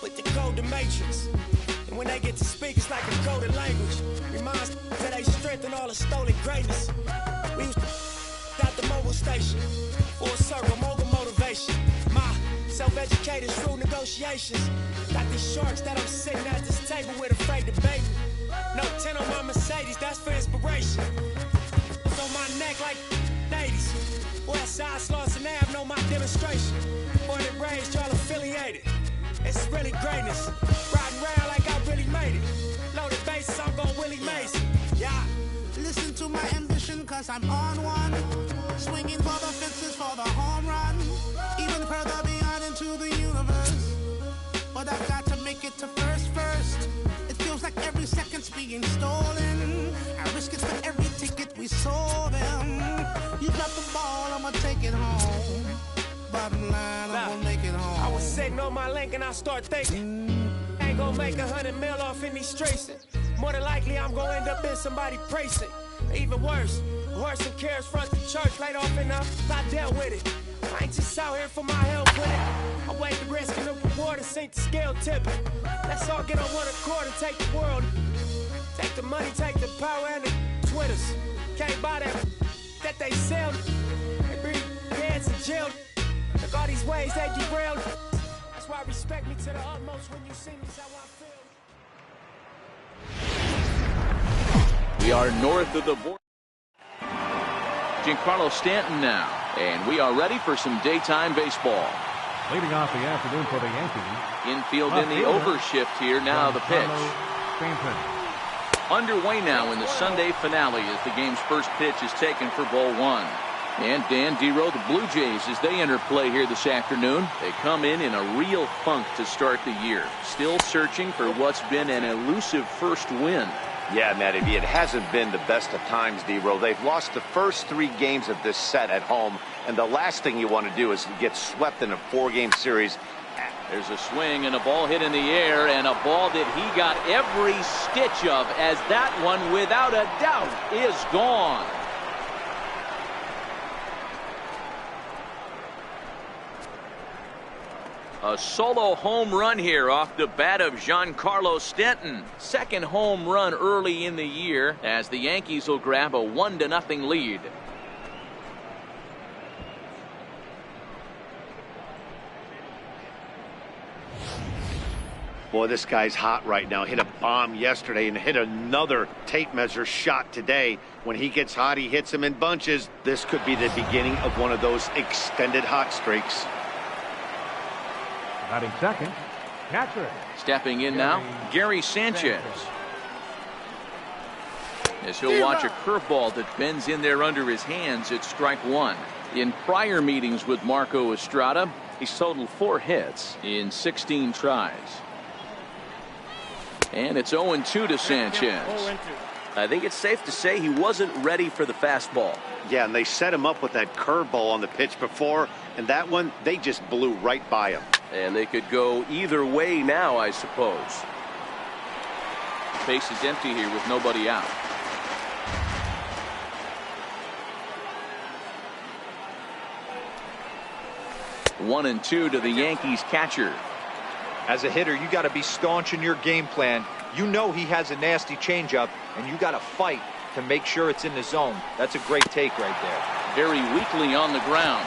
with the code, the matrix. And when they get to speak, it's like a coded language. Reminds that they strengthen all the stolen greatness. We used to out the mobile station. Full circle, mogul motivation. My self-educated, shrewd negotiations. Got these sharks that I'm sitting at this table with afraid to bait me. No 10 on my Mercedes, that's for inspiration. It's on my neck like 80s. Westside Sloss and Ave know my demonstration. Born and raised, y'all affiliated. It's really greatness. Riding around like I really made it. Loaded bases, I'm going Willie Mason. Yeah. Listen to my ambition, cause I'm on one. Swinging for the fences for the home run. Even further beyond into the universe. But I've got to make it to first. It feels like every second's being stolen. I risk it for every ticket we sold them. You got the ball, I'ma take it home. Bottom line, I'm gonna make it home. I was sitting on my link and I start thinking, ain't gonna make 100 mil off in these streets. More than likely, I'm gonna end up in somebody's precinct. Even worse, a horse and carriage front the church, laid off enough, I dealt with it. I ain't just out here for my help with it. I weigh the risk and the reward and sink the scale tipping. Let's all get on one accord and take the world. Take the money, take the power and the Twitters. Can't buy that they sell. They bring heads in jail. Look all these ways they derailed. That's why respect me to the utmost when you see me, is how I feel. We are north of the border. Giancarlo Stanton now. And we are ready for some daytime baseball. Leading off the afternoon for the Yankees. Infield in the overshift here. Now the pitch. Underway now in the Sunday finale as the game's first pitch is taken for ball one. And Dan Dero, the Blue Jays, as they enter play here this afternoon, they come in a real funk to start the year. Still searching for what's been an elusive first win. Yeah, Matty V, it hasn't been the best of times, D-Row. They've lost the first 3 games of this set at home, and the last thing you want to do is get swept in a 4-game series. There's a swing and a ball hit in the air, and a ball that he got every stitch of, as that one, without a doubt, is gone. A solo home run here off the bat of Giancarlo Stanton. Second home run early in the year as the Yankees will grab a 1-0 lead. Boy, this guy's hot right now. Hit a bomb yesterday and hit another tape measure shot today. When he gets hot, he hits them in bunches. This could be the beginning of one of those extended hot streaks. Batting second, catcher. Stepping in now, Gary Sanchez. As he'll watch a curveball that bends in there under his hands at strike one. In prior meetings with Marco Estrada, he's totaled 4 hits in 16 tries. And it's 0-2 to Sanchez. I think it's safe to say he wasn't ready for the fastball. Yeah, and they set him up with that curveball on the pitch before, and that one, they just blew right by him. And they could go either way now, I suppose. Base is empty here with nobody out. One and two to the Yankees catcher. As a hitter, you got to be staunch in your game plan. You know he has a nasty changeup, and you got to fight to make sure it's in the zone. That's a great take right there. Very weakly on the ground.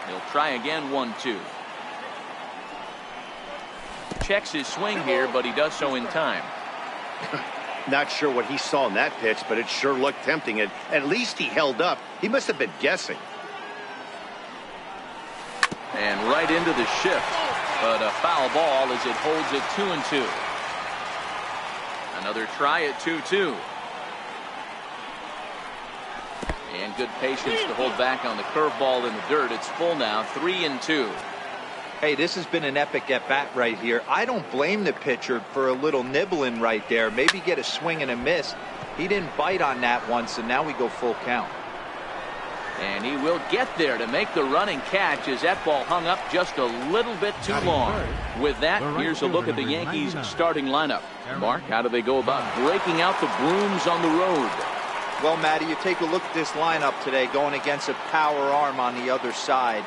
He'll try again, 1-2. Checks his swing here, but he does so in time. Not sure what he saw in that pitch, but it sure looked tempting. And at least he held up. He must have been guessing. And right into the shift, but a foul ball as it holds it 2-2. Another try at 2-2. And good patience to hold back on the curveball in the dirt. It's full now, 3-2. Hey, this has been an epic at-bat right here. I don't blame the pitcher for a little nibbling right there. Maybe get a swing and a miss. He didn't bite on that one, so now we go full count. And he will get there to make the running catch as that ball hung up just a little bit too long. With that, here's a look at the Yankees starting lineup. Mark, how do they go about breaking out the brooms on the road? Well, Matty, you take a look at this lineup today going against a power arm on the other side.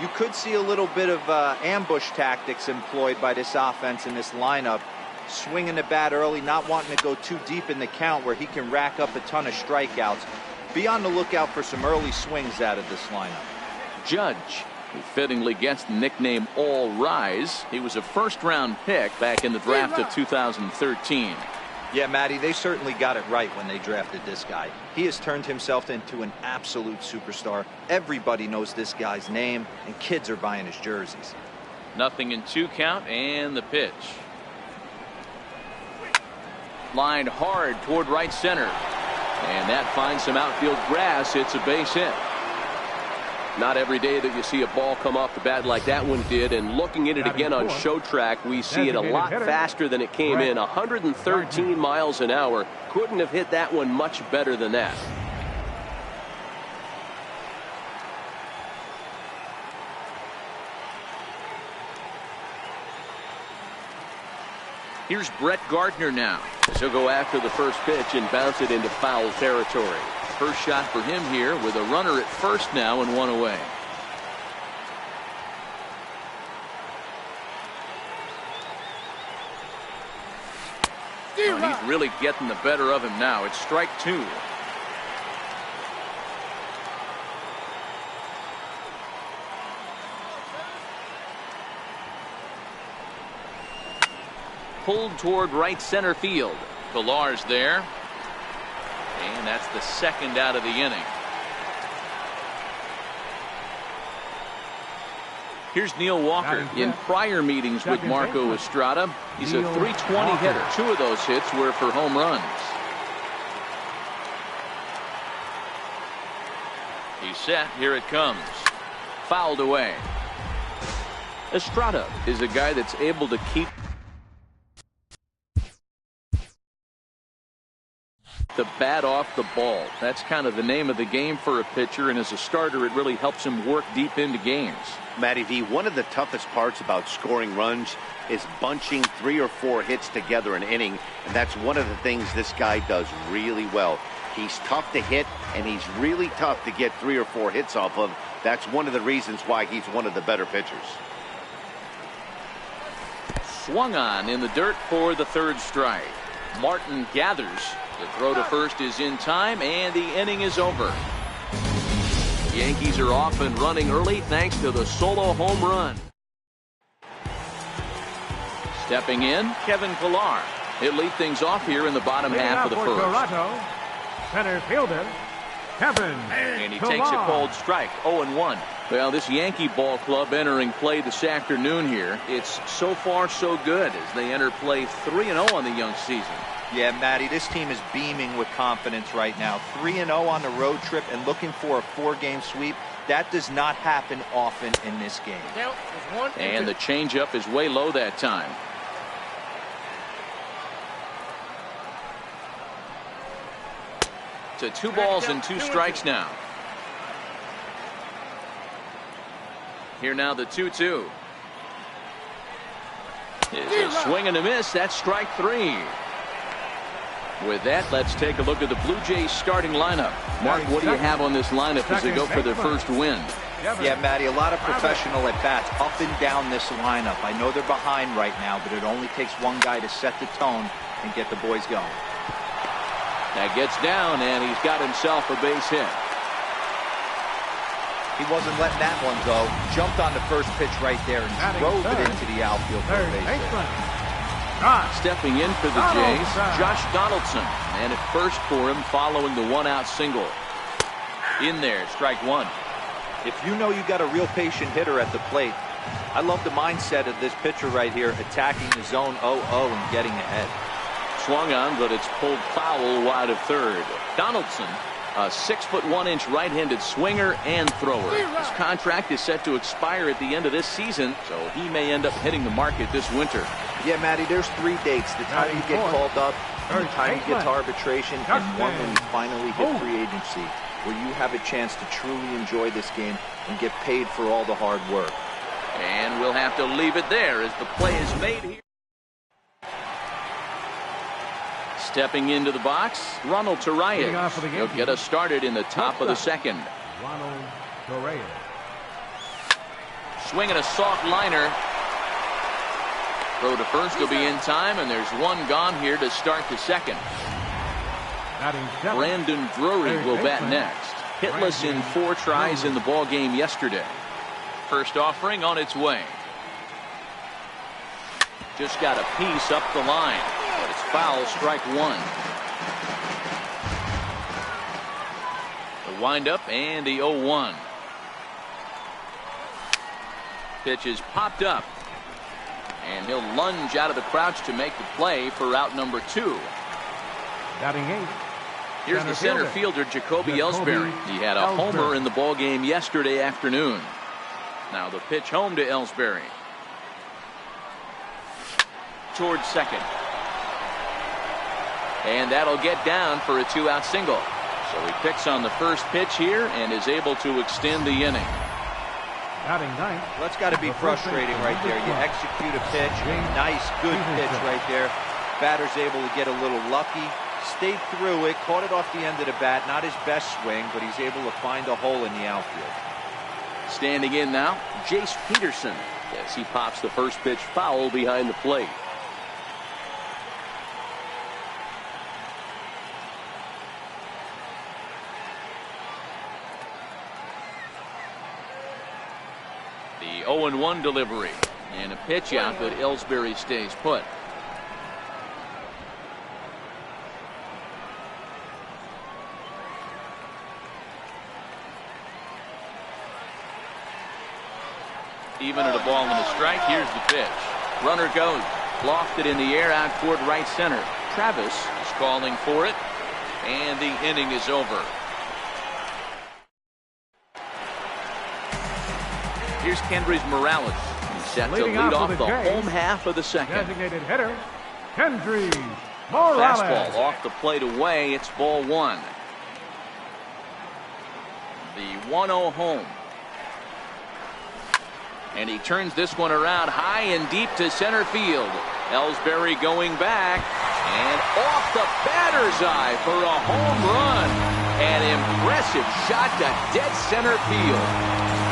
You could see a little bit of ambush tactics employed by this offense in this lineup. Swinging the bat early, not wanting to go too deep in the count where he can rack up a ton of strikeouts. Be on the lookout for some early swings out of this lineup. Judge, who fittingly gets the nickname All Rise. He was a first-round pick back in the draft of 2013. Yeah, Matty, they certainly got it right when they drafted this guy. He has turned himself into an absolute superstar. Everybody knows this guy's name, and kids are buying his jerseys. 0-2 count, and the pitch. Lined hard toward right center. And that finds some outfield grass. It's a base hit. Not every day that you see a ball come off the bat like that one did, and looking at it again on show track, we see it a lot faster than it came in. 113 miles an hour. Couldn't have hit that one much better than that. Here's Brett Gardner now, as he'll go after the first pitch and bounce it into foul territory. First shot for him here with a runner at first now and one away. Oh, he's really getting the better of him now. It's strike two. Pulled toward right center field. Pilar's there. And that's the second out of the inning. Here's Neil Walker. In prior meetings with Marco Estrada, he's a .320 hitter. Two of those hits were for home runs. He's set. Here it comes. Fouled away. Estrada is a guy that's able to keep the bat off the ball. That's kind of the name of the game for a pitcher, and as a starter it really helps him work deep into games. Matty V, one of the toughest parts about scoring runs is bunching 3 or 4 hits together an inning, and that's one of the things this guy does really well. He's tough to hit, and he's really tough to get 3 or 4 hits off of. That's one of the reasons why he's one of the better pitchers. Swung on in the dirt for the third strike. Martin gathers. The throw to first is in time, and the inning is over. The Yankees are off and running early thanks to the solo home run. Stepping in, Kevin Pilar. He'll lead things off here in the bottom half of the first. Toronto, center fielder, Kevin And he Pilar. takes a cold strike, 0-1. Well, this Yankee ball club entering play this afternoon here, it's so far so good as they enter play 3-0 on the young season. Yeah, Matty, this team is beaming with confidence right now. 3-0 on the road trip and looking for a 4-game sweep. That does not happen often in this game. And the changeup is way low that time. To 2 balls and 2 strikes now. Here now the 2-2. It's a swing and a miss. That's strike 3. With that, let's take a look at the Blue Jays starting lineup. Mark, what do you have on this lineup as they go for their first win? Yeah, Matty, a lot of professional at-bats up and down this lineup. I know they're behind right now, but it only takes one guy to set the tone and get the boys going. That gets down, and he's got himself a base hit. He wasn't letting that one go. Jumped on the first pitch right there and drove it into the outfield for a base hit. Stepping in for the Jays, Josh Donaldson. And at first for him following the 1-out single. In there, strike 1. If you know you got a real patient hitter at the plate, I love the mindset of this pitcher right here, attacking the zone 0-0 and getting ahead. Swung on, but it's pulled foul wide of third. Donaldson, a 6'1" right-handed swinger and thrower. His contract is set to expire at the end of this season, so he may end up hitting the market this winter. Yeah, Matty, there's 3 dates. The time you get called up, the time you get to arbitration, and one when you finally hit free agency, where you have a chance to truly enjoy this game and get paid for all the hard work. And we'll have to leave it there as the play is made here. Stepping into the box, Ronald Torreyes. He'll get us started in the top of the second. Ronald Torreyes. Swinging a soft liner. Throw to first will be in time, and there's one gone here to start the second. Brandon Drury will bat next. Hitless in 4 tries in the ball game yesterday. First offering on its way. Just got a piece up the line, but it's foul, strike 1. The windup and the 0-1. Pitch is popped up. And he'll lunge out of the crouch to make the play for out number 2. Batting 8. Here's the center fielder, Jacoby Ellsbury. He had a homer in the ball game yesterday afternoon. Now the pitch home to Ellsbury. Towards second. And that'll get down for a 2-out single. So he picks on the first pitch here and is able to extend the inning. Batting 9. Well, that's got to be frustrating right there. You execute a pitch, nice, good pitch right there. Batter's able to get a little lucky, stayed through it, caught it off the end of the bat. Not his best swing, but he's able to find a hole in the outfield. Standing in now, Jace Peterson, as he pops the first pitch foul behind the plate. The 0-1 delivery and a pitch out, but Ellsbury stays put. Even at a ball and a strike, here's the pitch. Runner goes, lofted in the air out toward right center. Travis is calling for it, and the inning is over. Here's Kendrys Morales. He's set to lead off the home half of the second. Designated hitter, Kendrys Morales. Fastball off the plate away. It's ball 1. The 1-0 home. And he turns this one around high and deep to center field. Ellsbury going back. And off the batter's eye for a home run. An impressive shot to dead center field.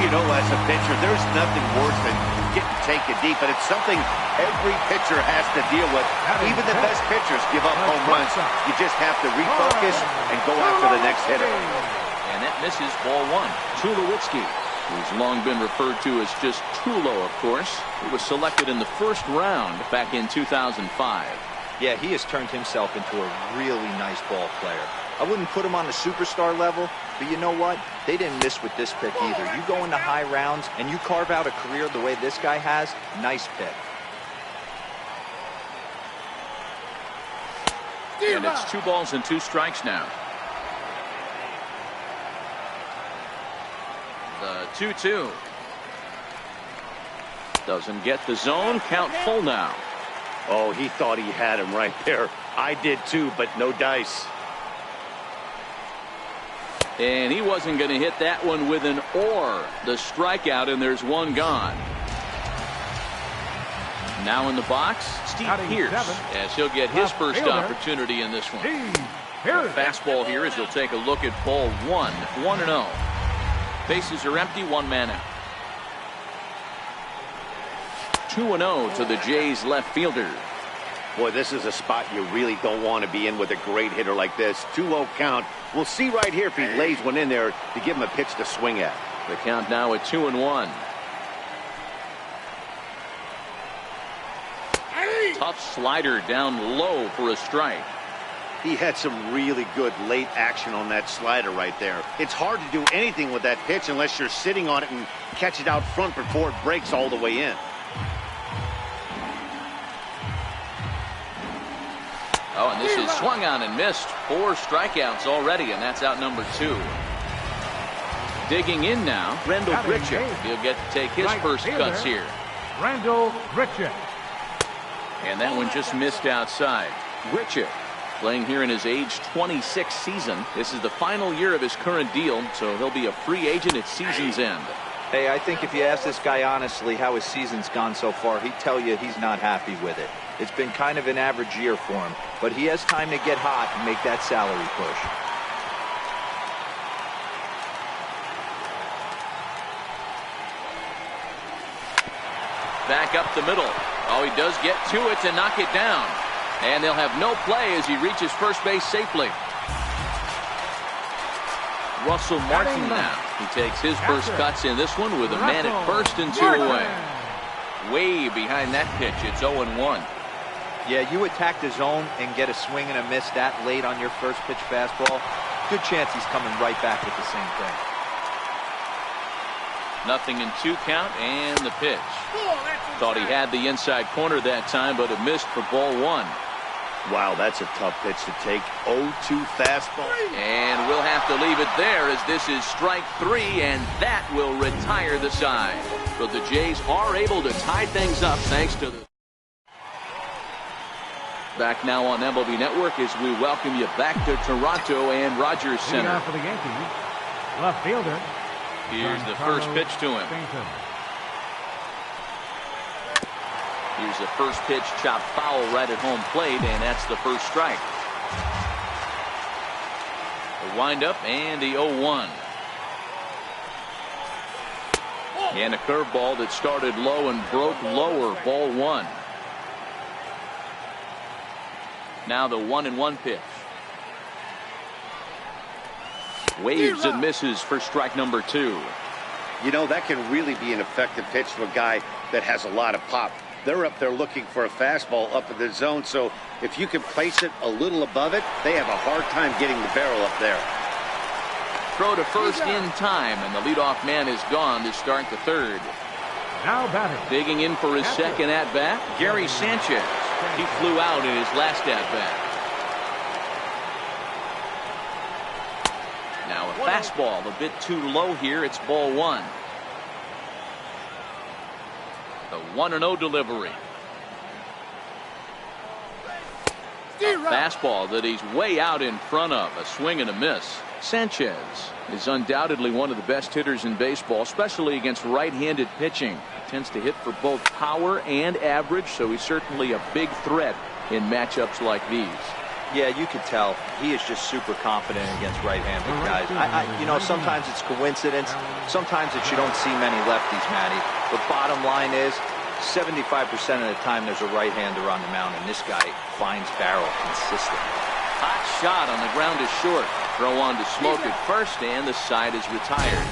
You know, as a pitcher, there's nothing worse than getting taken deep, but it's something every pitcher has to deal with. Even the best pitchers give up home runs. You just have to refocus and go after the next hitter. And that misses ball 1. Tulowitzki, who's long been referred to as just Tulo, of course. He was selected in the first round back in 2005. Yeah, he has turned himself into a really nice ball player. I wouldn't put him on the superstar level, but you know what? They didn't miss with this pick either. You go into high rounds and you carve out a career the way this guy has, nice pick. And it's 2 balls and 2 strikes now. The 2-2. Doesn't get the zone. Count full now. Oh, he thought he had him right there. I did too, but no dice. And he wasn't going to hit that one with an or. The strikeout, and there's one gone. Now in the box, Steve Pearce, as he'll get his first opportunity in this one. The fastball here as he'll take a look at ball 1, 1-0. Bases are empty, 1 man out. 2-0 to the Jays left fielder. Boy, this is a spot you really don't want to be in with a great hitter like this. 2-0 count. We'll see right here if he lays one in there to give him a pitch to swing at. The count now at 2-1. Tough slider down low for a strike. He had some really good late action on that slider right there. It's hard to do anything with that pitch unless you're sitting on it and catch it out front before it breaks all the way in. Oh, and this is swung on and missed. 4 strikeouts already, and that's out number 2. Digging in now, Rendell Grichuk. He'll get to take his first cuts here. Rendell Grichuk. And that one just missed outside. Grichuk playing here in his age 26 season. This is the final year of his current deal, so he'll be a free agent at season's end. Hey, I think if you ask this guy honestly how his season's gone so far, he'd tell you he's not happy with it. It's been kind of an average year for him, but he has time to get hot and make that salary push. Back up the middle. Oh, he does get to it to knock it down. And they'll have no play as he reaches first base safely. Russell Martin now. He takes his first cuts in this one with a man at first and 2 away. Way behind that pitch. It's 0-1. Yeah, you attack the zone and get a swing and a miss that late on your first pitch fastball. Good chance he's coming right back with the same thing. 0-2 count and the pitch. Thought he had the inside corner that time, but it missed for ball 1. Wow, that's a tough pitch to take. 0-2 fastball. And we'll have to leave it there as this is strike 3, and that will retire the side. But the Jays are able to tie things up thanks to the... Back now on MLB Network as we welcome you back to Toronto and Rogers Center. For the Yankees, left fielder. Here's the first pitch to him. Here's the first pitch chopped foul right at home plate, and that's the first strike. The windup and the 0-1. And a curveball that started low and broke lower, ball 1. Now the 1-1 pitch. Waves and misses for strike number 2. You know, that can really be an effective pitch to a guy that has a lot of pop. They're up there looking for a fastball up in the zone, so if you can place it a little above it, they have a hard time getting the barrel up there. Throw to first in time, and the leadoff man is gone to start the third. Now batting. Digging in for his second at-bat, Gary Sanchez. He flew out in his last at-bat. Now a fastball a bit too low here. It's ball 1. The 1-0 delivery. A fastball that he's way out in front of. A swing and a miss. Sanchez is undoubtedly one of the best hitters in baseball, especially against right-handed pitching. He tends to hit for both power and average, so he's certainly a big threat in matchups like these. Yeah, you could tell he is just super confident against right-handed guys. You know, sometimes it's coincidence. Sometimes it's you don't see many lefties, Matty. But bottom line is, 75% of the time there's a right-hander on the mound, and this guy finds barrel consistently. Hot shot on the ground is short. Throw on to Smoke at first, and the side is retired.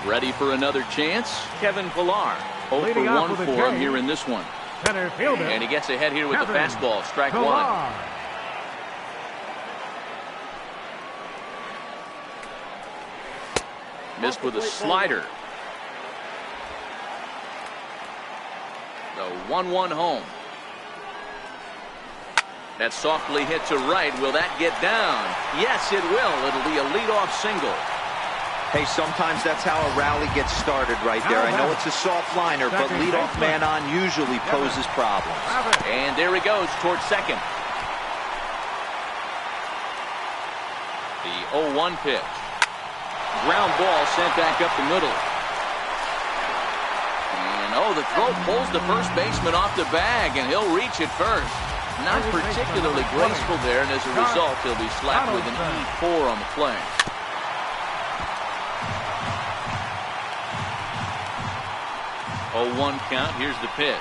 Ready for another chance? Kevin Pillar. 0 for 1 for him here in this one. Center fielder. And he gets ahead here with the fastball. Strike 1. Missed with a slider. The 1-1 home. That softly hit to right. Will that get down? Yes, it will. It'll be a leadoff single. Hey, sometimes that's how a rally gets started right there. I know it's a soft liner, but leadoff man on usually poses problems. And there he goes towards second. The 0-1 pitch. Ground ball sent back up the middle. And oh, the throw pulls the first baseman off the bag, and he'll reach it first. Not particularly graceful there, and as a result, he'll be slapped with an E4 on the play. Oh, 1 count. Here's the pitch.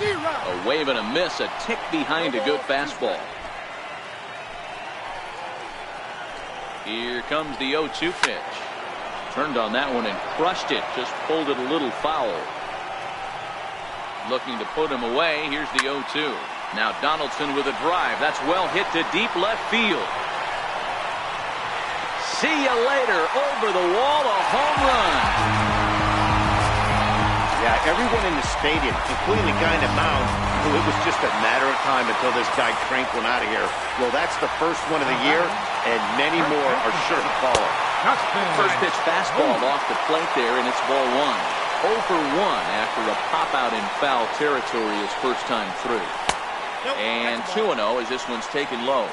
A wave and a miss, a tick behind a good fastball. Here comes the 0-2 pitch. Turned on that one and crushed it. Just pulled it a little foul. Looking to put him away. Here's the 0-2. Now Donaldson with a drive. That's well hit to deep left field. See you later. Over the wall, a home run. Yeah, everyone in the stadium, including the guy in the mound, knew it was just a matter of time until this guy cranked one out of here. Well, that's the first one of the year, and many more are sure to follow. First pitch fastball off the plate there, and it's ball 1. 0 for 1 after a pop-out in foul territory his first time through. And 2-0 as this one's taken low.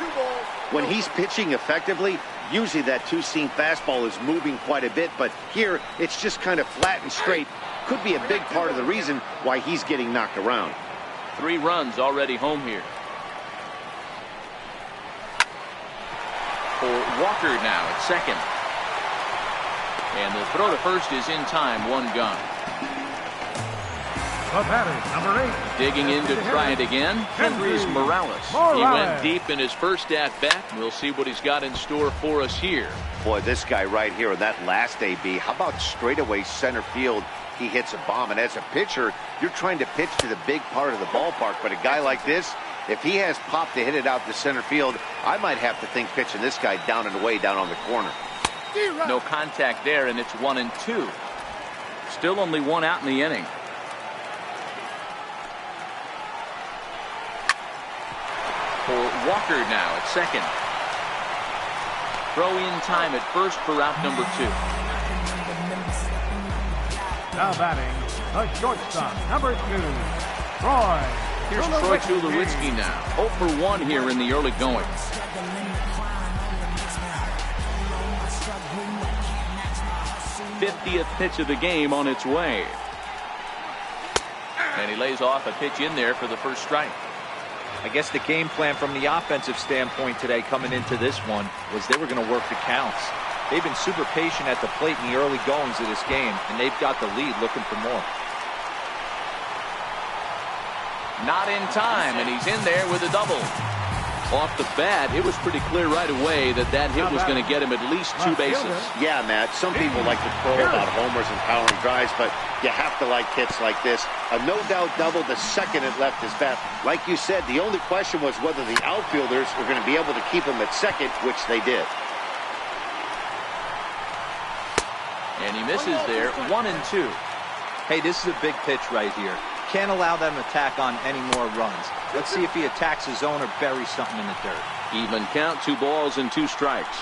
When he's pitching effectively, usually that two-seam fastball is moving quite a bit, but here it's just kind of flat and straight. Could be a big part of the reason why he's getting knocked around. 3 runs already home here. For Walker now at second. And the throw to first is in time, 1 gone. The batter, number 8. Digging in to try it again, Henry's Morales. He went deep in his first at-bat. We'll see what he's got in store for us here. Boy, this guy right here, that last AB, how about straightaway center field? He hits a bomb, and as a pitcher, you're trying to pitch to the big part of the ballpark, but a guy like this, if he has pop to hit it out to center field, I might have to think pitching this guy down and away down on the corner. No contact there, and it's 1-2. Still only one out in the inning. For Walker now at second. Throw in time at first for route number 2. Now batting, the shortstop, number 2, Troy. Here's Troy Tulowitzki now. 0 for 1 here in the early going. 50th pitch of the game on its way. And he lays off a pitch in there for the first strike. I guess the game plan from the offensive standpoint today coming into this one was they were going to work the counts. They've been super patient at the plate in the early goings of this game, and they've got the lead looking for more. Not in time, and he's in there with a double. Off the bat, it was pretty clear right away that that hit was going to get him at least 2 bases. Yeah, Matt, some people like to crow about homers and powering drives, but you have to like hits like this. A no-doubt double the second it left his bat. Like you said, the only question was whether the outfielders were going to be able to keep him at second, which they did. And he misses there, 1-2. Hey, this is a big pitch right here. Can't allow them to tack on any more runs. Let's see if he attacks his zone or buries something in the dirt. Even count, 2 balls and 2 strikes.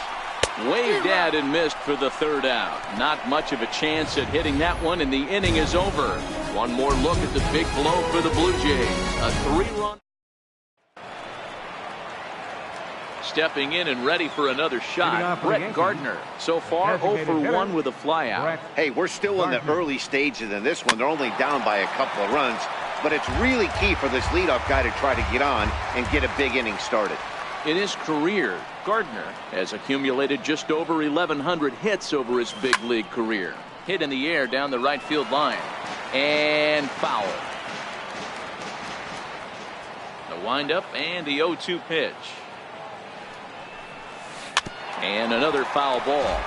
Waved at and missed for the third out. Not much of a chance at hitting that one, and the inning is over. One more look at the big blow for the Blue Jays. A 3-run. Stepping in and ready for another shot, Brett Gardner. So far, 0 for 1 with a flyout. Hey, we're still in the early stages in this one. They're only down by a couple of runs, but it's really key for this leadoff guy to try to get on and get a big inning started. In his career, Gardner has accumulated just over 1,100 hits over his big league career. Hit in the air down the right field line. And foul. The windup and the 0-2 pitch. And another foul ball.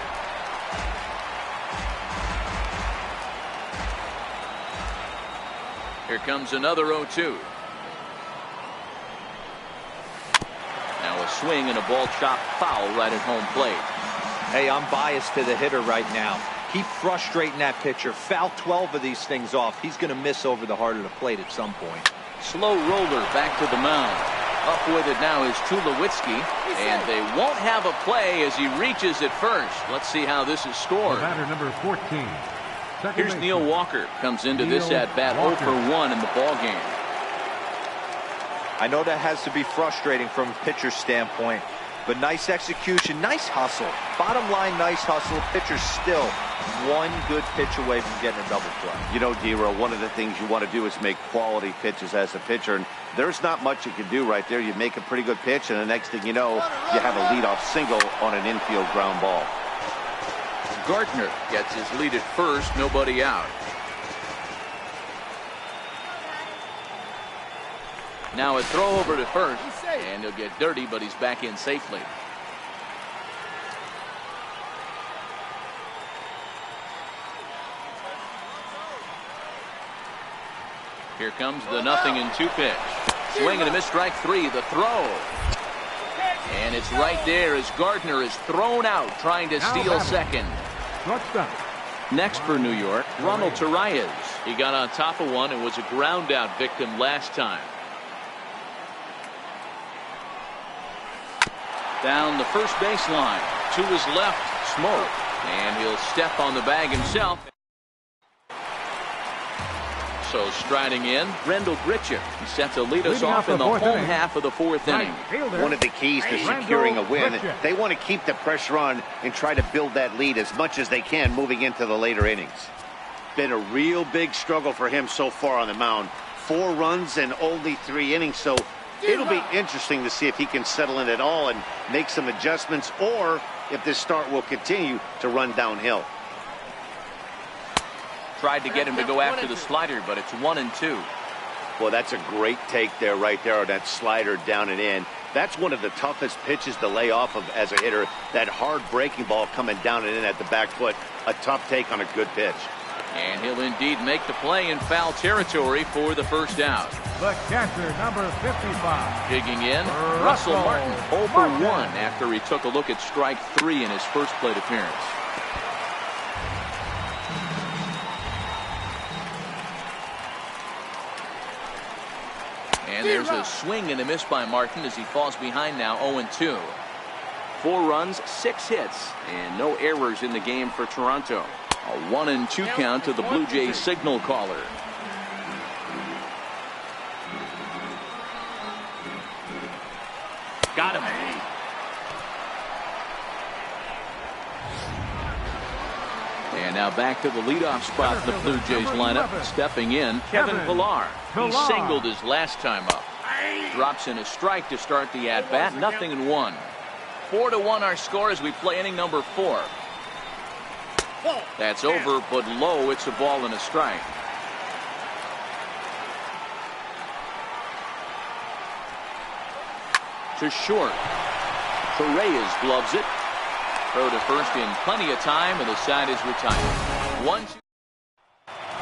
Here comes another 0-2. Now a swing and a ball chopped foul right at home plate. Hey, I'm biased to the hitter right now. Keep frustrating that pitcher. Foul 12 of these things off. He's going to miss over the heart of the plate at some point. Slow roller back to the mound. Up with it now is Tulowitzki, and they won't have a play as he reaches at first. Let's see how this is scored. Batter number 14. Here's Neil Walker. Comes into this at-bat 0 for 1 in the ballgame. I know that has to be frustrating from a pitcher's standpoint, but nice execution, nice hustle. Bottom line, nice hustle. Pitcher's still one good pitch away from getting a double play. You know, D-Row, one of the things you want to do is make quality pitches as a pitcher, and there's not much you can do right there. You make a pretty good pitch, and the next thing you know, you have a leadoff single on an infield ground ball. Gardner gets his lead at first, nobody out. Now a throw over to first, and he'll get dirty, but he's back in safely. Here comes the 0-2 pitch. Swing and a miss, strike 3. The throw. And it's right there as Gardner is thrown out trying to steal second. Next for New York, Ronald Torreyes. He got on top of one and was a ground out victim last time. Down the first baseline. To his left, Smoke. And he'll step on the bag himself. So striding in, Rendell Grichuk. He set to lead us off in the home half of the 4th inning. One of the keys to securing a win, they want to keep the pressure on and try to build that lead as much as they can moving into the later innings. Been a real big struggle for him so far on the mound. 4 runs in only 3 innings, so it'll be interesting to see if he can settle in at all and make some adjustments, or if this start will continue to run downhill. Tried to get him to go after the slider, but it's 1-2. Well, that's a great take there, right there, on that slider down and in. That's one of the toughest pitches to lay off of as a hitter. That hard breaking ball coming down and in at the back foot. A tough take on a good pitch. And he'll indeed make the play in foul territory for the first out. The catcher, number 55. Digging in, Russell Martin, 0 for 1 after he took a look at strike 3 in his first plate appearance. And there's a swing and a miss by Martin as he falls behind now 0-2. 4 runs, 6 hits, and no errors in the game for Toronto. A 1-2 count to the Blue Jays signal caller. Got him. And now back to the leadoff spot in the Blue Jays lineup. Stepping in, Kevin Pillar. He singled his last time up. Drops in a strike to start the at-bat. 0-1. 4-1 our score as we play inning number 4. That's over, but low. It's a ball and a strike. To short. Torres gloves it. Throw to first in plenty of time, and the side is retired. 1-2.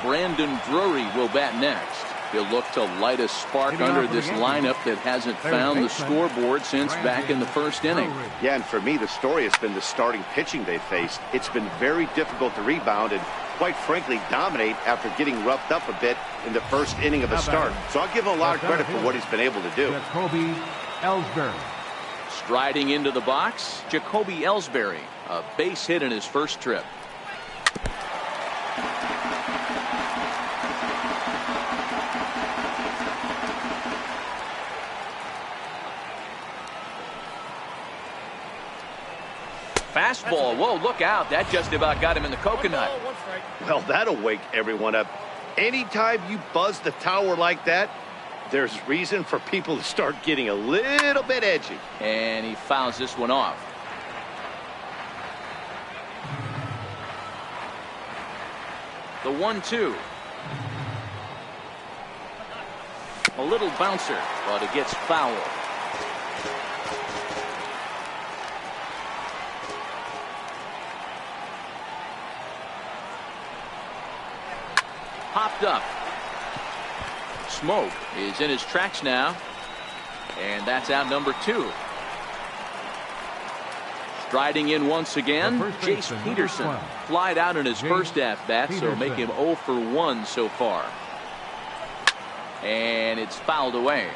Brandon Drury will bat next. He'll look to light a spark under this lineup that hasn't found the scoreboard since back in the first inning. Yeah, and for me, the story has been the starting pitching they faced. It's been very difficult to rebound and, quite frankly, dominate after getting roughed up a bit in the first inning of a start. So I'll give him a lot of credit for what he's been able to do. Jacoby Ellsbury. Striding into the box, Jacoby Ellsbury, a base hit in his first trip. Fastball. Whoa, look out. That just about got him in the coconut. Well, that'll wake everyone up. Anytime you buzz the tower like that, there's reason for people to start getting a little bit edgy. And he fouls this one off. The 1-2. A little bouncer, but it gets fouled. Popped up. Smoke is in his tracks now. And that's out number 2. Striding in once again, Jace Peterson. Flied out in his first at-bat, so make him 0 for 1 so far. And it's fouled away.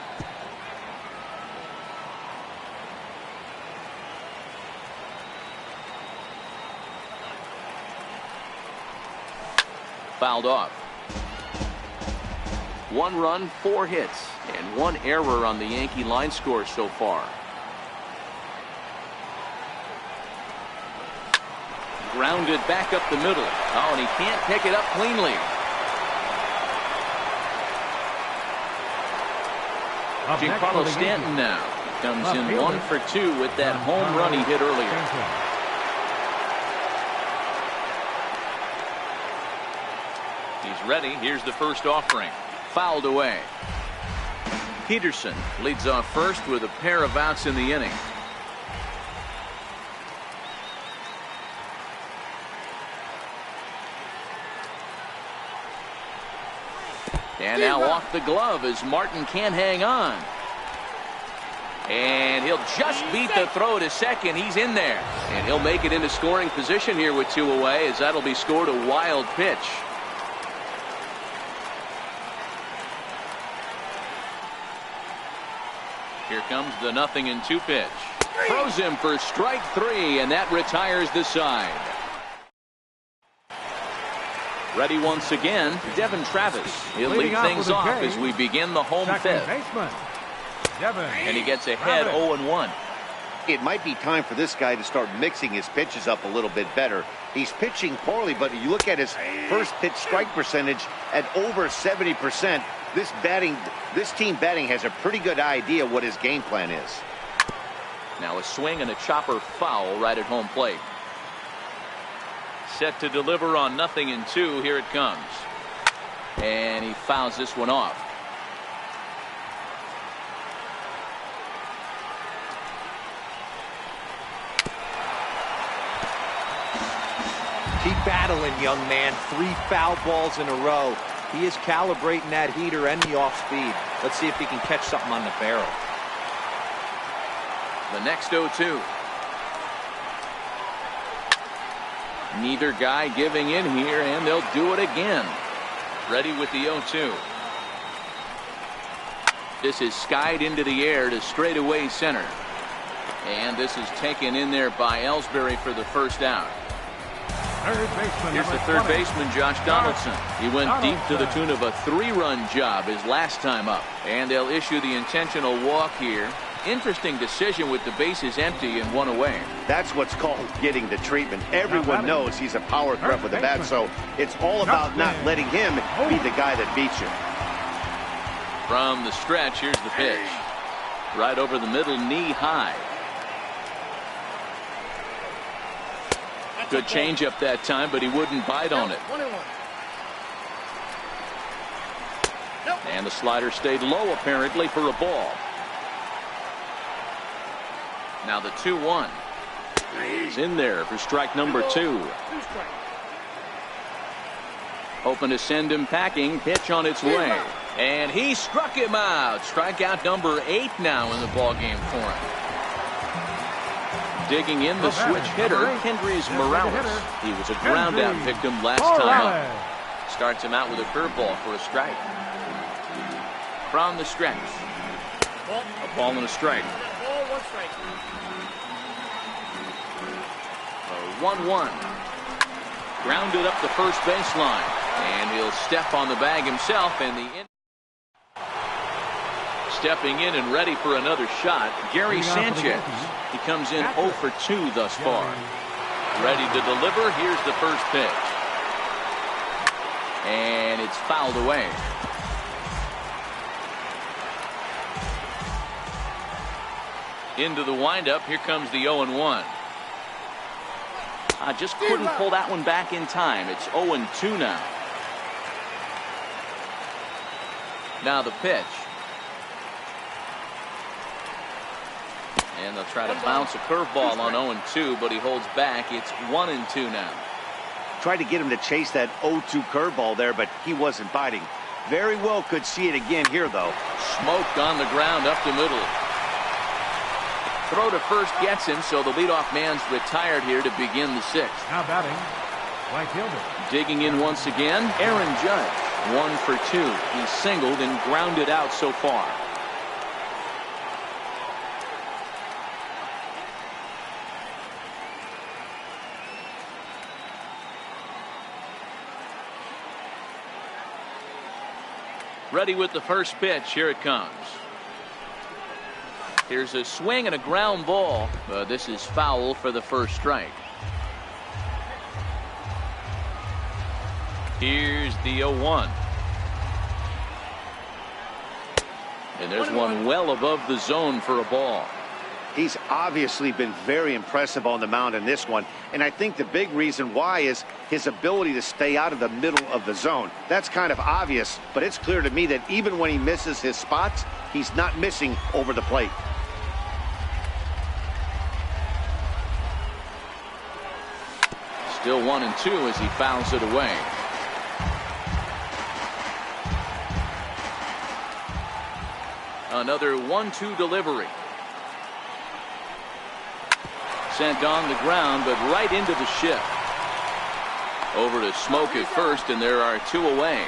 Fouled off. 1 run, 4 hits, and 1 error on the Yankee line score so far. Grounded back up the middle. Oh, and he can't pick it up cleanly. Giancarlo Stanton now comes in 1 for 2 with that home run he hit earlier. He's ready. Here's the first offering. Fouled away. Peterson leads off first with a pair of outs in the inning. And now off the glove as Martin can't hang on. And he'll just beat the throw to second. He's in there. And he'll make it into scoring position here with 2 away, as that'll be scored a wild pitch. Here comes the 0-2 pitch. Throws him for strike 3, and that retires the side. Ready once again, Devin Travis. He'll lead things off as we begin the home fifth. And he gets ahead 0-1. It might be time for this guy to start mixing his pitches up a little bit better. He's pitching poorly, but you look at his first pitch strike percentage at over 70%. This team batting has a pretty good idea what his game plan is. Now a swing and a chopper foul right at home plate. Set to deliver on 0-2. Here it comes. And he fouls this one off. Keep battling, young man. 3 foul balls in a row. He is calibrating that heater and the off speed. Let's see if he can catch something on the barrel. The next 0-2. Neither guy giving in here, and they'll do it again. Ready with the 0-2. This is skied into the air to straightaway center. And this is taken in there by Ellsbury for the first out. Here's the third baseman, Josh Donaldson. He went deep to the tune of a 3-run job his last time up. And they'll issue the intentional walk here. Interesting decision with the bases empty and 1 away. That's what's called getting the treatment. Everyone knows he's a power threat with the bat, so it's all about not letting him be the guy that beats you. From the stretch, here's the pitch. Right over the middle, knee high. Good changeup that time, but he wouldn't bite on it. And the slider stayed low, apparently, for a ball. Now the 2-1. He's in there for strike number 2. Hoping to send him packing. Pitch on its way. And he struck him out. Strikeout number 8 now in the ballgame for him. Digging in the switch hitter, Kendrys Morales. He was a ground out victim last time up. Starts him out with a curveball for a strike. From the stretch. A ball and a strike. 1-1. Grounded up the first baseline. And he'll step on the bag himself. And stepping in and ready for another shot, Gary Sanchez. He comes in 0 for 2 thus far. Ready to deliver. Here's the first pitch. And it's fouled away. Into the windup. Here comes the 0-1. I just couldn't pull that one back in time. It's 0-2 now. Now the pitch. And they'll try to bounce a curveball on 0-2, but he holds back. It's 1-2 now. Tried to get him to chase that 0-2 curveball there, but he wasn't biting. Very well could see it again here, though. Smoked on the ground up the middle. Throw to first gets him, so the leadoff man's retired here to begin the 6th. Now batting, right fielder. Digging in once again, Aaron Judge. 1 for 2. He's singled and grounded out so far. Ready with the first pitch. Here it comes. Here's a swing and a ground ball. This is foul for the first strike. Here's the 0-1. And there's one well above the zone for a ball. He's obviously been very impressive on the mound in this one, and I think the big reason why is his ability to stay out of the middle of the zone. That's kind of obvious, but it's clear to me that even when he misses his spots, he's not missing over the plate. Still 1-2 as he fouls it away. Another 1-2 delivery. Sent on the ground, but right into the shift. Over to Smoke at first, and there are 2 away.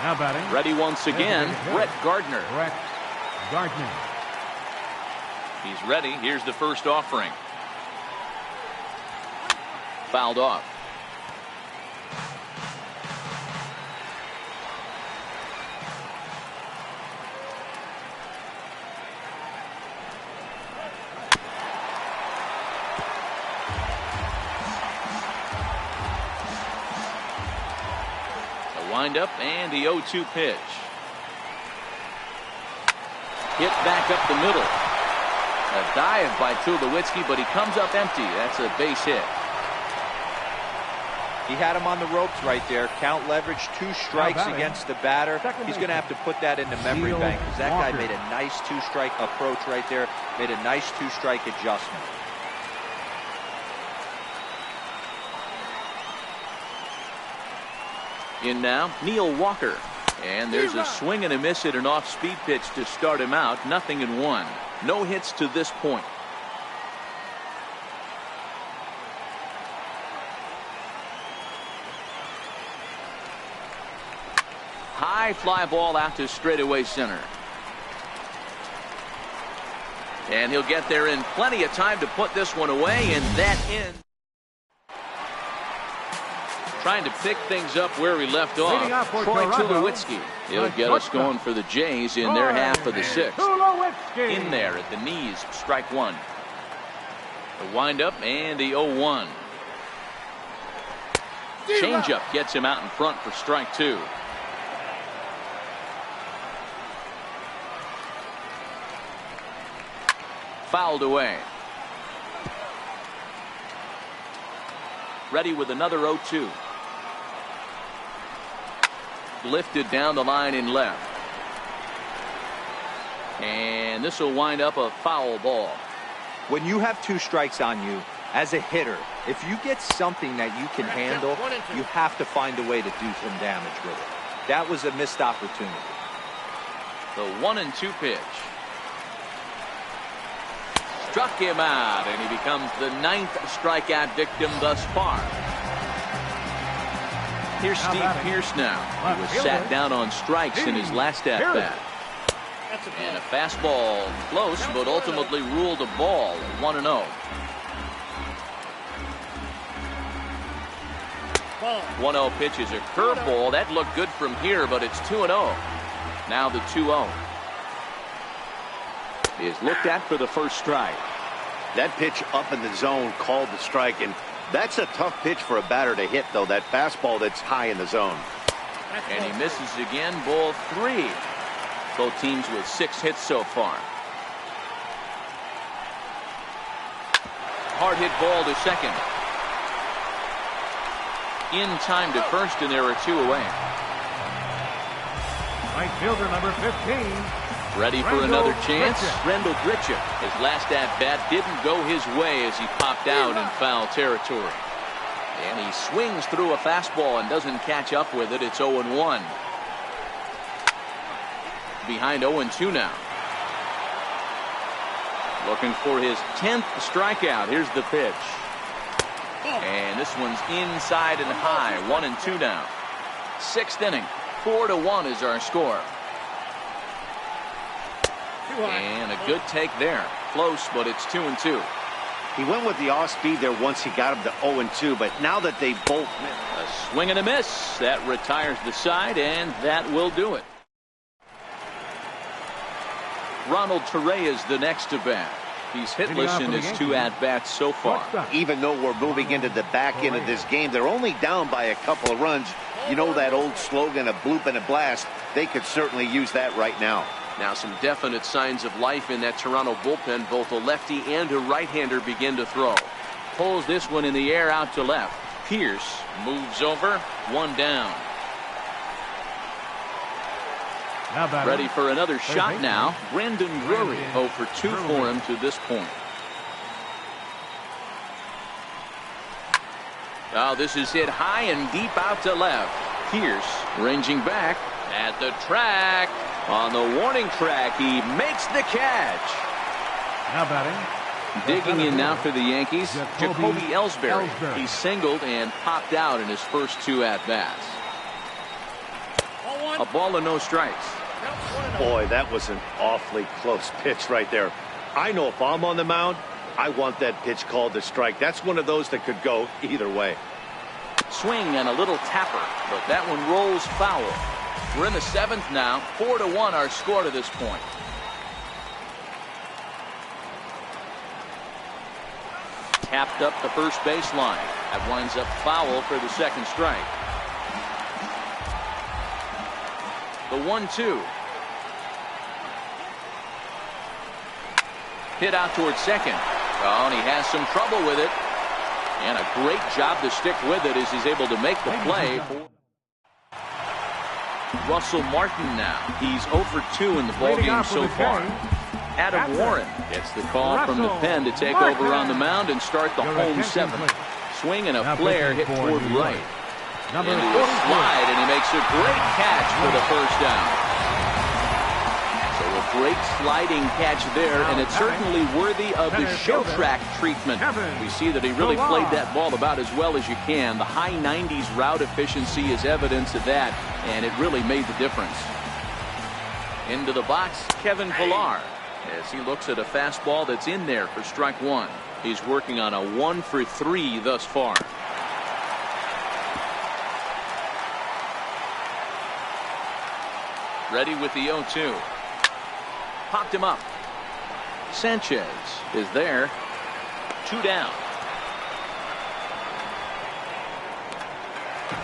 Now batting. Ready once again, Brett Gardner. Brett Gardner. He's ready. Here's the first offering. Fouled off. Windup and the 0-2 pitch. Hit back up the middle. A dive by Tulowitzki, but he comes up empty. That's a base hit. He had him on the ropes right there. Count leverage, 2 strikes against the batter. He's going to have to put that in the memory bank because that guy made a nice 2-strike approach right there. Made a nice 2-strike adjustment. In now, Neil Walker. And there's a swing and a miss at an off-speed pitch to start him out. 0-1. No hits to this point. High fly ball out to straightaway center. And he'll get there in plenty of time to put this one away, and that ends. Trying to pick things up where we left off. Troy Tulowitzki. He'll get us going for the Jays in their half of the 6th. In there at the knees, strike 1. The windup and the 0-1. Changeup gets him out in front for strike 2. Fouled away. Ready with another 0-2. Lifted down the line in left. And this will wind up a foul ball. When you have 2 strikes on you, as a hitter, if you get something that you can handle, you have to find a way to do some damage with it. That was a missed opportunity. The 1-2 pitch. Struck him out, and he becomes the 9th strikeout victim thus far. Here's Steve Pearce now. He was sat down on strikes in his last at-bat. And a fastball close, but ultimately ruled a ball. 1-0. 1-0 pitch is a curveball. That looked good from here, but it's 2-0. Now the 2-0. Is looked at for the first strike. That pitch up in the zone called the strike, and that's a tough pitch for a batter to hit, though, that fastball that's high in the zone. And he misses again, ball 3. Both teams with 6 hits so far. Hard hit ball to second. In time to first, and there are 2 away. Right fielder number 15. Ready for another chance. Rendell Grichuk. His last at-bat didn't go his way as he popped out in foul territory. And he swings through a fastball and doesn't catch up with it. It's 0-1. Behind 0-2 now. Looking for his 10th strikeout. Here's the pitch. And this one's inside and high. 1-2 now. 6th inning. 4-1 is our score. And a good take there. Close, but it's 2-2. He went with the off-speed there once he got him to 0-2, but now that they both missed. A swing and a miss. That retires the side, and that will do it. Ronald Torre is the next to bat. He's hitless in his 2 at-bats so far. Even though we're moving into the back end of this game, they're only down by a couple of runs. You know that old slogan, a bloop and a blast. They could certainly use that right now. Now some definite signs of life in that Toronto bullpen. Both a lefty and a right-hander begin to throw. Pulls this one in the air out to left. Pearce moves over. 1 down. Ready for another shot now. Brandon Drury 0 for 2 for him to this point. Oh, this is hit high and deep out to left. Pearce ranging back at the track. On the warning track, he makes the catch. Now batting. Digging in now for the Yankees, Jacoby Ellsbury. He singled and popped out in his first 2 at-bats. A ball and no strikes. Boy, that was an awfully close pitch right there. I know if I'm on the mound, I want that pitch called a strike. That's one of those that could go either way. Swing and a little tapper, but that one rolls foul. We're in the 7th now. 4-1 our score to this point. Tapped up the first baseline. That winds up foul for the 2nd strike. The 1-2. Hit out towards second. Oh, and he has some trouble with it. And a great job to stick with it as he's able to make the play. Russell Martin now. He's 0 for 2 in the ballgame so far. Adam Warren gets the call from the pen to take over on the mound and start the home 7th. Swing and a flare hit toward right. Into a slide, and he makes a great catch for the first down. So a great sliding catch there, and it's certainly worthy of the show track treatment. We see that he really played that ball about as well as you can. The high 90s route efficiency is evidence of that, and it really made the difference. Into the box, Kevin Pillar, as he looks at a fastball that's in there for strike 1. He's working on a 1 for 3 thus far. Ready with the 0-2. Popped him up. Sanchez is there. 2 down.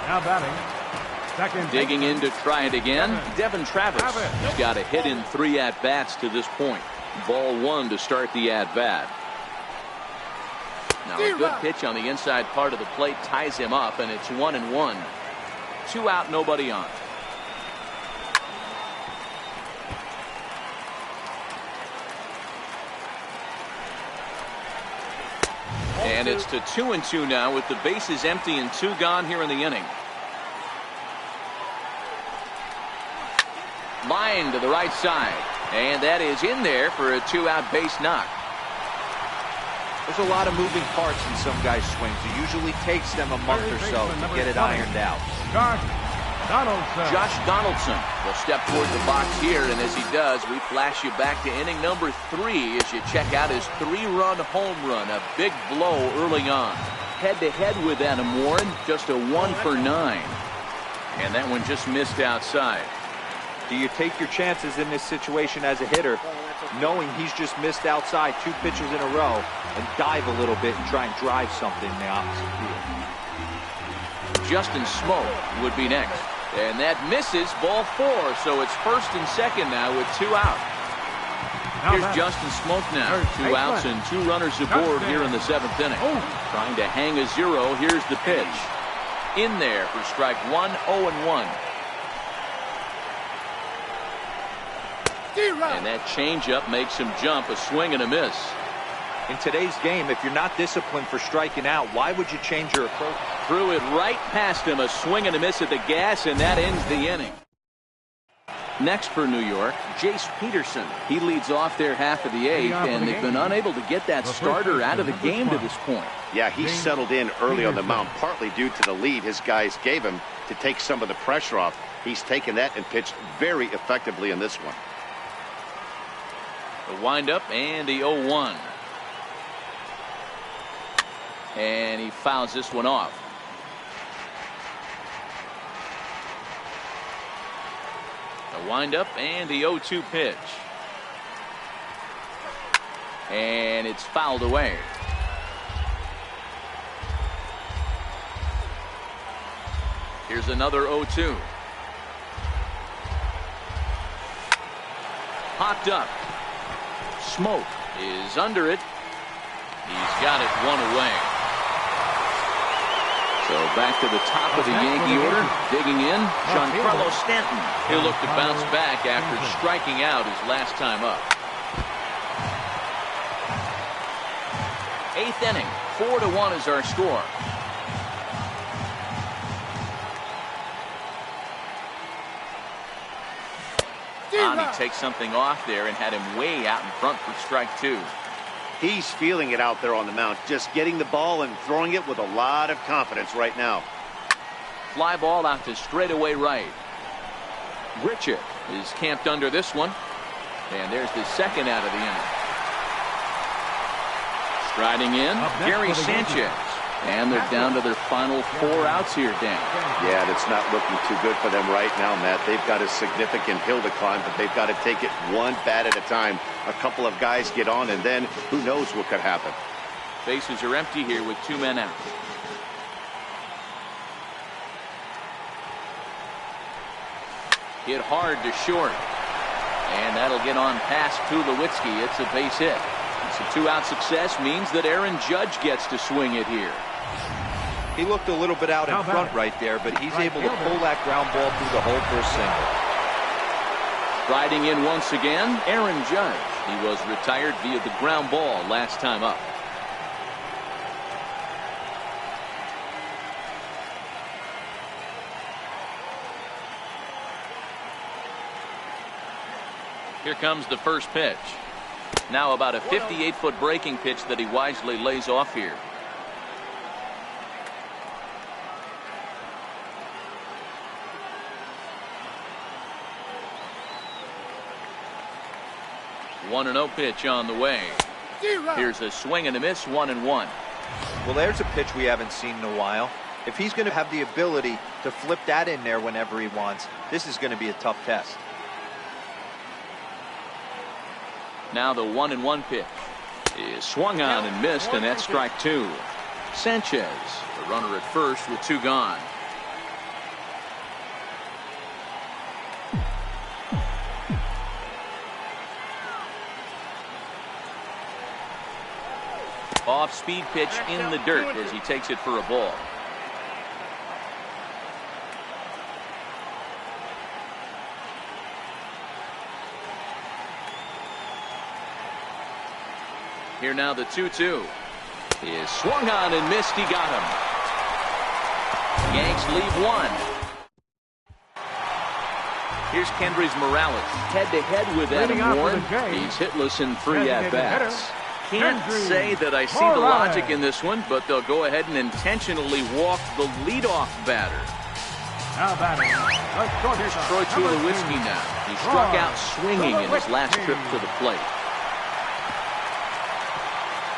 Now batting. Second. Digging in to try it again. Devin Travis. He's got a hit in 3 at-bats to this point. Ball 1 to start the at-bat. Now a good pitch on the inside part of the plate ties him up, and it's 1-1. 2 out, nobody on. And it's to 2-2 now with the bases empty and 2 gone here in the inning. Line to the right side, and that is in there for a 2-out base knock. There's a lot of moving parts in some guys' swings. It usually takes them a month or so to get it ironed out. Josh Donaldson will step toward the box here, and as he does, we flash you back to inning number 3 as you check out his 3-run home run, a big blow early on. Head-to-head with Adam Warren, just a 1 for 9. And that one just missed outside. Do you take your chances in this situation as a hitter, knowing he's just missed outside 2 pitches in a row, and dive a little bit and try and drive something in the opposite field? Justin Smoke would be next. And that misses, ball 4. So it's 1st and 2nd now with 2 out. Here's Justin Smoke now. 2 outs and 2 runners aboard here in the 7th inning. Trying to hang a 0. Here's the pitch. In there for strike 1, 0-1. And that changeup makes him jump, a swing and a miss. In today's game, if you're not disciplined for striking out, why would you change your approach? Threw it right past him, a swing and a miss at the gas, and that ends the inning. Next for New York, Jace Peterson. He leads off their half of the 8th, and they've been unable to get that starter out of the game to this point. Yeah, he settled in early on the mound, partly due to the lead his guys gave him to take some of the pressure off. He's taken that and pitched very effectively in this one. The windup and the 0-1. And he fouls this one off. The windup and the 0-2 pitch. And it's fouled away. Here's another 0-2. Popped up. Smoke is under it. He's got it 1 away. So back to the top of the Yankee order. Digging in, Giancarlo Stanton. He'll look to bounce back after striking out his last time up. 8th inning, 4-1 is our score. He takes something off there and had him way out in front for strike 2. He's feeling it out there on the mound, just getting the ball and throwing it with a lot of confidence right now. Fly ball out to straightaway right. Richard is camped under this one. And there's the 2nd out of the inning. Striding in, Gary Sanchez. And they're down to their final 4 outs here, Dan. Yeah, that's not looking too good for them right now, Matt. They've got a significant hill to climb, but they've got to take it 1 bat at a time. A couple of guys get on, and then who knows what could happen. Bases are empty here with 2 men out. Hit hard to short. And that'll get on past Tulowitzki. It's a base hit. So 2-out success means that Aaron Judge gets to swing it here. He looked a little bit out in front right there, but he's able to pull that ground ball through the hole for a single. Riding in once again, Aaron Judge. He was retired via the ground ball last time up. Here comes the first pitch. Now about a 58-foot breaking pitch that he wisely lays off here. One and 0 pitch on the way. Here's a swing and a miss, 1-1. Well, there's a pitch we haven't seen in a while. If he's going to have the ability to flip that in there whenever he wants, this is going to be a tough test. Now the 1-1 pitch is swung on and missed, and that's strike 2. Sanchez, the runner at first with 2 gone. Off-speed pitch in the dirt as he takes it for a ball. Here now the 2-2 is swung on and missed. He got him. Yanks leave 1. Here's Kendrys Morales head-to-head with Adam Warren. He's hitless in 3 at-bats. Can't say that I see the logic in this one, but they'll go ahead and intentionally walk the leadoff batter. Here's Troy Tulowitzki now. He struck out swinging in his last trip to the plate.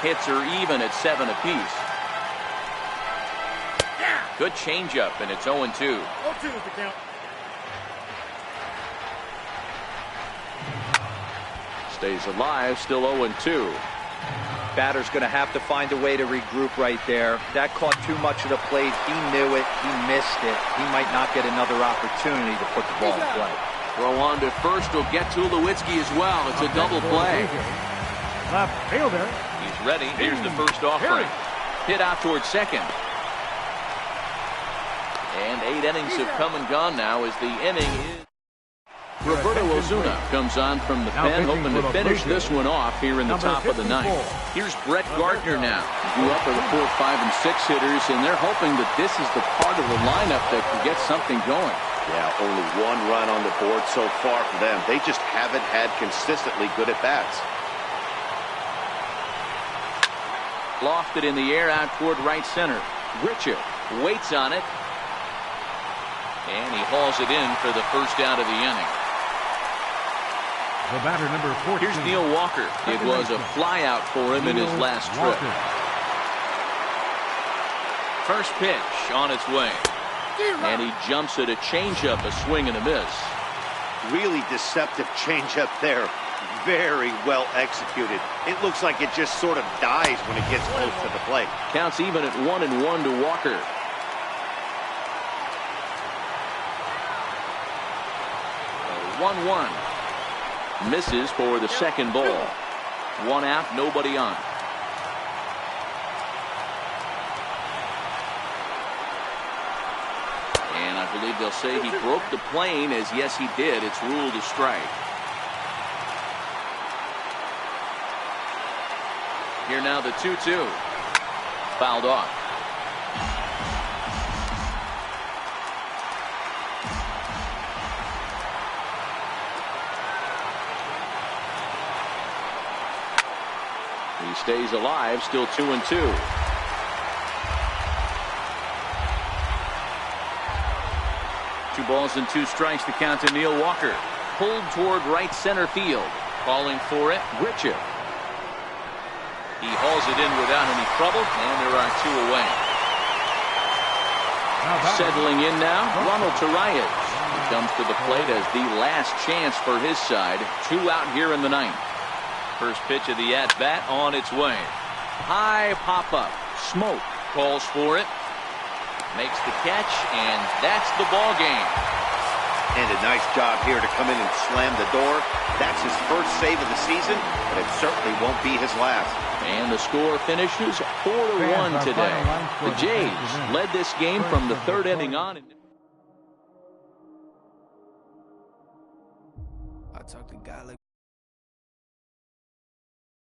Hits are even at 7 apiece. Good changeup, and it's 0-2. 0-2 is the count. Stays alive, still 0-2. Batter's going to have to find a way to regroup right there. That caught too much of the plate. He knew it. He missed it. He might not get another opportunity to put the ball in play. Throw on to first will get Tulowitzki as well. It's a double play. Left fielder. He's ready. Here's the first offering. Hit out towards second. And 8 innings have come and gone now as the inning is. Roberto Ozuna comes on from the pen, hoping to finish this one off here in the top of the 9th. Here's Brett Gardner now. Grew up with the 4, 5, and 6 hitters, and they're hoping that this is the part of the lineup that can get something going. Yeah, only 1 run on the board so far for them. They just haven't had consistently good at-bats. Lofted in the air out toward right center. Richard waits on it, and he hauls it in for the first out of the inning. The batter, number 14. Here's Neil Walker. It was a flyout for him in his last trip. First pitch on its way. And he jumps at a changeup, a swing and a miss. Really deceptive changeup there. Very well executed. It looks like it just sort of dies when it gets close to the plate. Counts even at 1-1 to Walker. So 1-1. Misses for the second ball. 1 out, nobody on. And I believe they'll say he broke the plane, as yes he did. It's ruled a strike. Here now the 2-2. Fouled off. He stays alive, still 2-2. 2 balls and 2 strikes to count to Neil Walker. Pulled toward right center field. Calling for it, Richard. He hauls it in without any trouble, and there are 2 away. Settling in now, Ronald Torreyes. He comes to the plate as the last chance for his side. 2 out here in the 9th. First pitch of the at-bat on its way. High pop-up. Smoke calls for it. Makes the catch, and that's the ball game. And a nice job here to come in and slam the door. That's his first save of the season, but it certainly won't be his last. And the score finishes 4-1 today. The Jays led this game from the third inning on. I talk to God like